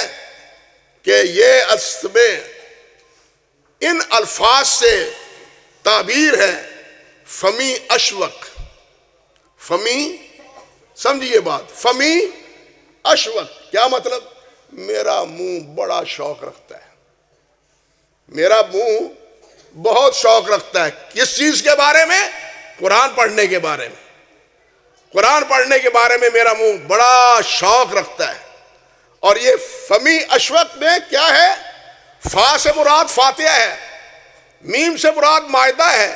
کہ یہ اصل میں ان الفاظ سے تعبیر ہے فمی اشوق. فمی سمجھیے بات, فمی اشوق کیا مطلب؟ میرا منہ بڑا شوق رکھتا ہے, میرا منہ بہت شوق رکھتا ہے. کس چیز کے بارے میں؟ قرآن پڑھنے کے بارے میں. قرآن پڑھنے کے بارے میں میرا منہ بڑا شوق رکھتا ہے. اور یہ فمی اشوق میں کیا ہے؟ فا سے مراد فاتحہ ہے, میم سے مراد مائدہ ہے,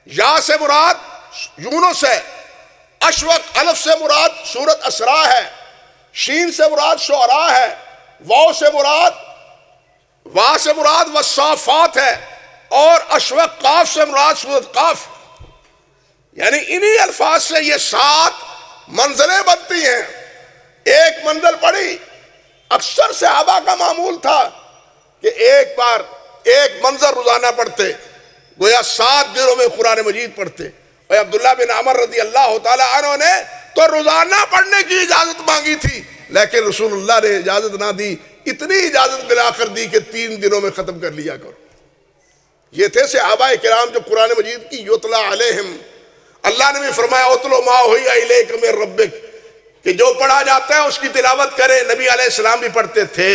یا سے مراد یونس ہے, اشوق الف سے مراد سورت اسراء ہے, شین سے مراد شعراء ہے, واو سے مراد والصافات ہے, اور اشوق قاف سے مراد سورت قاف. یعنی انہی الفاظ سے یہ 7 منزلیں بنتی ہیں. ایک منزل پڑھی, اکثر صحابہ کا معمول تھا کہ ایک بار ایک منظر روزانہ پڑھتے, گویا 7 دنوں میں قرآن مجید پڑھتے. اور عبداللہ بن عمر رضی اللہ تعالی عنہ نے تو روزانہ پڑھنے کی اجازت مانگی تھی, لیکن رسول اللہ نے اجازت نہ دی. اتنی اجازت ملا کر دی کہ 3 دنوں میں ختم کر لیا کرو. یہ تھے صحابہ کرام جو قرآن مجید کی یتلا علیہم. اللہ نے بھی فرمایا اتلو ما اوحی الیک من ربک, کہ جو پڑھا جاتا ہے اس کی تلاوت کرے. نبی علیہ السلام بھی پڑھتے تھے,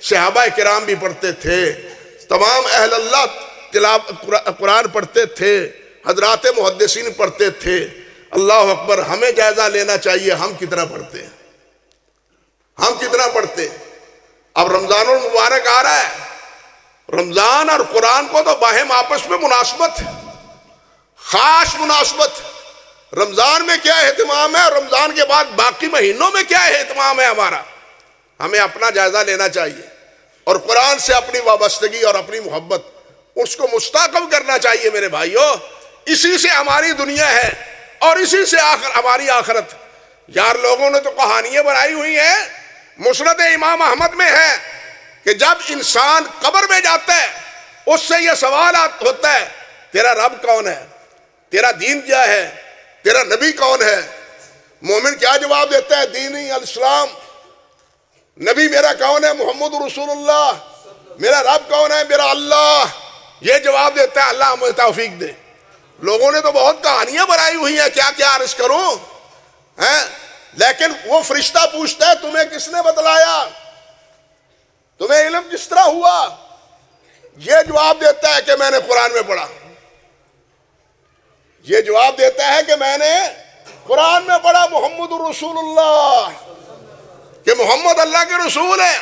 صحابہ کرام بھی پڑھتے تھے, تمام اہل اللہ قرآن پڑھتے تھے, حضرات محدثین پڑھتے تھے. اللہ اکبر. ہمیں جائزہ لینا چاہیے ہم کتنا پڑھتے ہیں, ہم کتنا پڑھتے ہیں. اب رمضان المبارک آ رہا ہے, رمضان اور قرآن کو تو باہم آپس میں مناسبت ہے, خاص مناسبت. رمضان میں کیا اہتمام ہے اور رمضان کے بعد باقی مہینوں میں کیا اہتمام ہے ہمارا, ہمیں اپنا جائزہ لینا چاہیے. اور قرآن سے اپنی وابستگی اور اپنی محبت اس کو مستحکم کرنا چاہیے میرے بھائیوں. اسی سے ہماری دنیا ہے اور اسی سے ہماری آخرت. یار لوگوں نے تو کہانیاں بنائی ہوئی ہیں, مسند امام احمد میں ہے کہ جب انسان قبر میں جاتا ہے اس سے یہ سوال ہوتا ہے, تیرا رب کون ہے, تیرا دین کیا ہے, تیرا نبی کون ہے؟ مومن کیا جواب دیتا ہے؟ دینی الاسلام. نبی میرا کون ہے؟ محمد رسول اللہ. میرا رب کون ہے؟ میرا اللہ. یہ جواب دیتا ہے. اللہ ہمیں توفیق دے. لوگوں نے تو بہت کہانیاں بنائی ہوئی ہیں, کیا کیا عرض کروں, لیکن وہ فرشتہ پوچھتا ہے تمہیں کس نے بتلایا, تمہیں علم کس طرح ہوا؟ یہ جواب دیتا ہے کہ میں نے قرآن میں پڑھا. یہ جواب دیتا ہے کہ میں نے قرآن میں پڑھا محمد رسول اللہ, کہ محمد اللہ کے رسول ہے.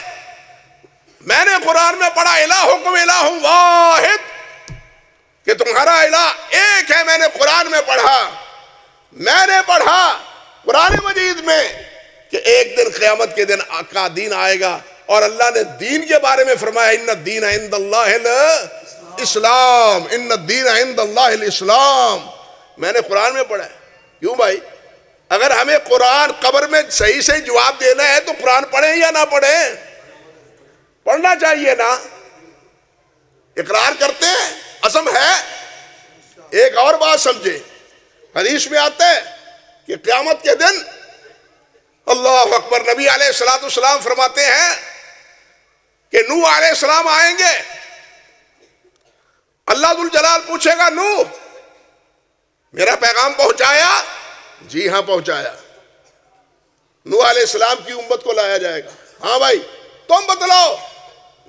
میں نے قرآن میں پڑھا الہکم الہ واحد, کہ تمہارا الہ ایک ہے. میں نے قرآن میں پڑھا قرآن مجید میں کہ ایک دن قیامت کے دن کا دین آئے گا, اور اللہ نے دین کے بارے میں فرمایا ان الدین عند اللہ الاسلام, ان الدین عند اللہ الاسلام. میں نے قرآن میں پڑھا ہے. کیوں بھائی؟ اگر ہمیں قرآن قبر میں صحیح سے جواب دینا ہے تو قرآن پڑھیں یا نہ پڑھیں؟ پڑھنا چاہیے نا. اقرار کرتے ہیں, عزم ہے. ایک اور بات سمجھے, حدیث میں آتا ہے کہ قیامت کے دن اللہ اکبر, نبی علیہ السلام فرماتے ہیں کہ نوح علیہ السلام آئیں گے. اللہ ذوالجلال پوچھے گا نوح میرا پیغام پہنچایا؟ جی ہاں پہنچایا. نوح علیہ السلام کی امت کو لایا جائے گا. ہاں بھائی تم بتلاؤ.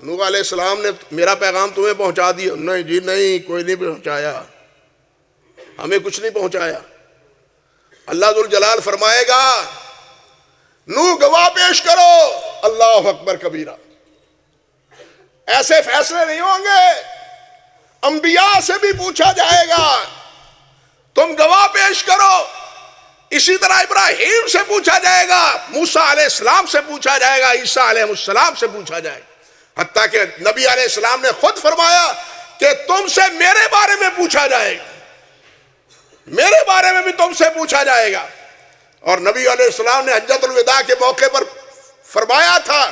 نوح علیہ السلام نے میرا پیغام تمہیں پہنچا دیا؟ نہیں جی نہیں, کوئی نہیں پہنچایا, ہمیں کچھ نہیں پہنچایا. اللہ ذوالجلال فرمائے گا نوح گواہ پیش کرو. اللہ اکبر کبیرہ. ایسے فیصلے نہیں ہوں گے, انبیاء سے بھی پوچھا جائے گا تم گواہ پیش کرو. اسی طرح ابراہیم سے پوچھا جائے گا, موسیٰ علیہ السلام سے پوچھا جائے گا, عیسیٰ علیہ السلام سے پوچھا جائے گا. حتیٰ کہ نبی علیہ السلام نے خود فرمایا کہ تم سے میرے بارے میں پوچھا جائے گا, میرے بارے میں بھی تم سے پوچھا جائے گا. اور نبی علیہ السلام نے حجۃ الوداع کے موقع پر فرمایا تھا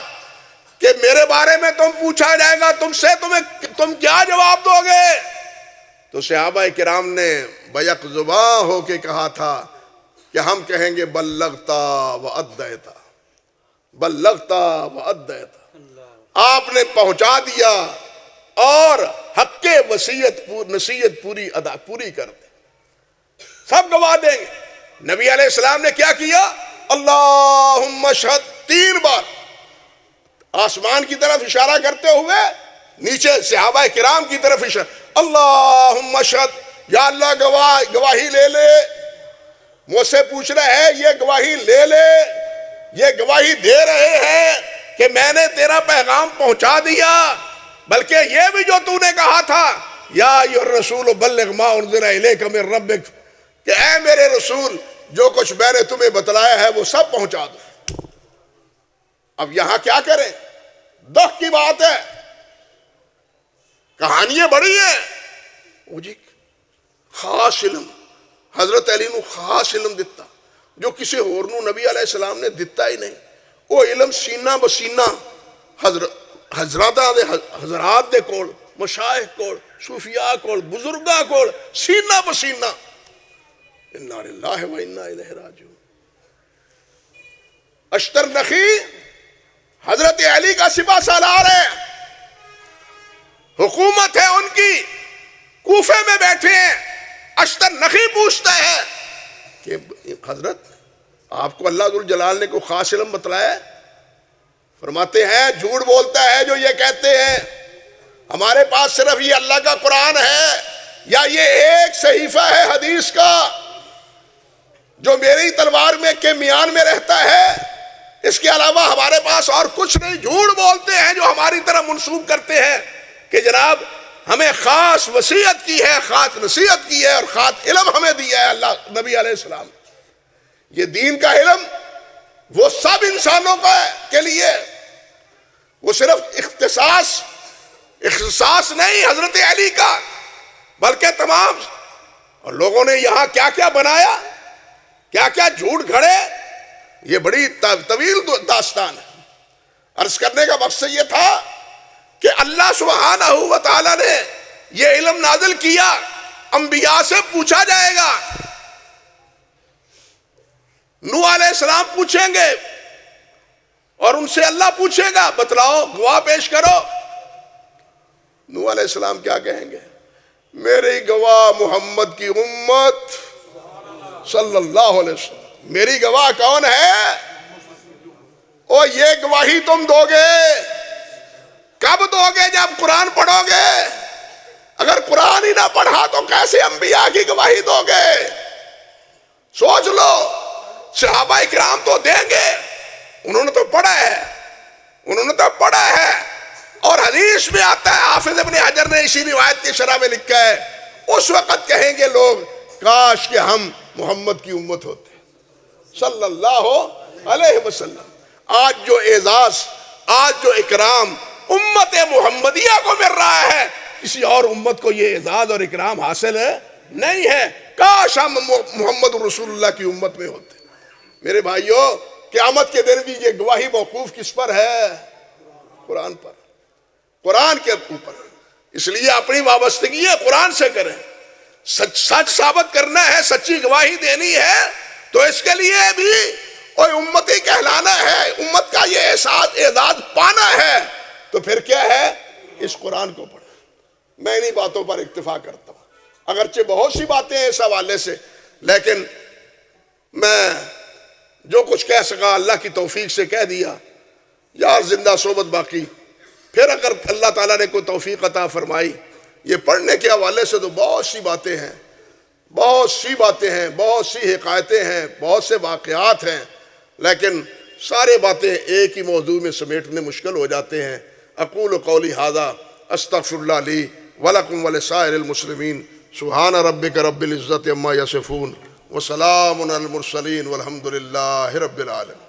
کہ میرے بارے میں تم پوچھا جائے گا, تم کیا جواب دو گے؟ تو صحابہ کرام نے بیک زباں ہو کے کہا تھا کہ ہم کہیں گے بلغتا و ادیتا, بلغتا و ادیتا. آپ نے پہنچا دیا اور حق نصیحت پوری کر دی. سب گواہ دیں گے. نبی علیہ السلام نے کیا کیا؟ اللہم اشہد 3 بار آسمان کی طرف اشارہ کرتے ہوئے نیچے صحابہ کرام کی طرف اشارہ. اللہم اشہد، یا اللہ گواہی لے لے. مجھ سے پوچھ رہے ہیں یہ گواہی لے لے، یہ گواہی دے رہے ہیں کہ میں نے تیرا پیغام پہنچا دیا. بلکہ یہ بھی جو تو نے کہا تھا یا ایھا الرسول بلغ ما انزل الیک من ربک، کہ اے میرے رسول جو کچھ میں نے تمہیں بتلایا ہے وہ سب پہنچا دو. اب یہاں کیا کریں؟ دکھ کی بات ہے، کہانیاں بڑی ہیں. وہ جی خاص علم حضرت علی نو خاص علم دتا جو کسی اور نو نبی علیہ السلام نے دتا ہی نہیں. وہ علم سینہ بسینہ حضرات دے کول، مشائخ کول، صوفیاء کول، بزرگاں کول، سینہ بسینہ. انا للہ و انا الیہ راجعون. اشتر نخی حضرت علی کا سپہ سالار ہے، حکومت ہے ان کی، کوفے میں بیٹھے ہیں. اشتر نخی پوچھتا ہے کہ حضرت آپ کو اللہ ذوالجلال نے کوئی خاص علم بتلایا ہے؟ فرماتے ہیں جھوٹ بولتا ہے جو یہ کہتے ہیں، ہمارے پاس صرف یہ اللہ کا قرآن ہے یا یہ ایک صحیفہ ہے حدیث کا جو میری تلوار میں کے میان میں رہتا ہے، اس کے علاوہ ہمارے پاس اور کچھ نہیں. جھوٹ بولتے ہیں جو ہماری طرح منسوب کرتے ہیں کہ جناب ہمیں خاص وصیت کی ہے، خاص نصیحت کی ہے اور خاص علم ہمیں دیا ہے اللہ نبی علیہ السلام. یہ دین کا علم وہ سب انسانوں کے لیے، وہ صرف اختصاص نہیں حضرت علی کا بلکہ تمام. اور لوگوں نے یہاں کیا کیا بنایا، کیا کیا جھوٹ گھڑے. یہ بڑی طویل داستان ہے. عرض کرنے کا مقصد یہ تھا کہ اللہ سبحانہ و تعالی نے یہ علم نازل کیا. انبیاء سے پوچھا جائے گا، نوح علیہ السلام پوچھیں گے اور ان سے اللہ پوچھے گا بتلاؤ، گواہ پیش کرو. نوح علیہ السلام کیا کہیں گے؟ میری گواہ محمد کی امت صلی اللہ علیہ وسلم. میری گواہ کون ہے؟ او یہ گواہی تم دو گے. کب دو گے؟ جب قرآن پڑھو گے. اگر قرآن ہی نہ پڑھا تو کیسے انبیاء کی گواہی دو گے؟ سوچ لو. صحابہ اکرام تو دیں گے، انہوں نے تو پڑھا ہے. اور حدیث میں آتا ہے، حافظ ابن حجر نے اسی روایت کی شرح میں لکھا ہے، اس وقت کہیں گے لوگ کاش کہ ہم محمد کی امت ہوتے صلی اللہ علیہ وسلم. آج جو اعزاز، آج جو اکرام امت محمدیہ کو مل رہا ہے، کسی اور امت کو یہ اعزاز اور اکرام حاصل نہیں ہے. کاش ہم محمد رسول اللہ کی امت میں ہوتے. میرے بھائیوں، قیامت کے دن بھی یہ گواہی موقوف کس پر ہے؟ قرآن پر، قرآن کے اوپر. اس لیے اپنی وابستگی ہے قرآن سے کریں. سچ ثابت کرنا ہے، سچی گواہی دینی ہے تو اس کے لیے بھی اور امتی کہلانا ہے، امت کا یہ اعزاز پانا ہے. تو پھر کیا ہے؟ اس قرآن کو پڑھیں. میں انہی باتوں پر اکتفا کرتا ہوں، اگرچہ بہت سی باتیں ہیں اس حوالے سے، لیکن میں جو کچھ کہہ سکا اللہ کی توفیق سے کہہ دیا. یار زندہ صحبت باقی. پھر اگر اللہ تعالیٰ نے کوئی توفیق عطا فرمائی، یہ پڑھنے کے حوالے سے تو بہت سی باتیں ہیں، بہت سی حکایتیں ہیں، بہت سے واقعات ہیں، لیکن سارے باتیں ایک ہی موضوع میں سمیٹنے مشکل ہو جاتے ہیں. اقول قولی ھذا استغفر اللہ لی ولکم ولسائر المسلمین. سبحان ربک رب العزت عما یصفون وسلام علی المرسلین والحمد للہ رب العالمین.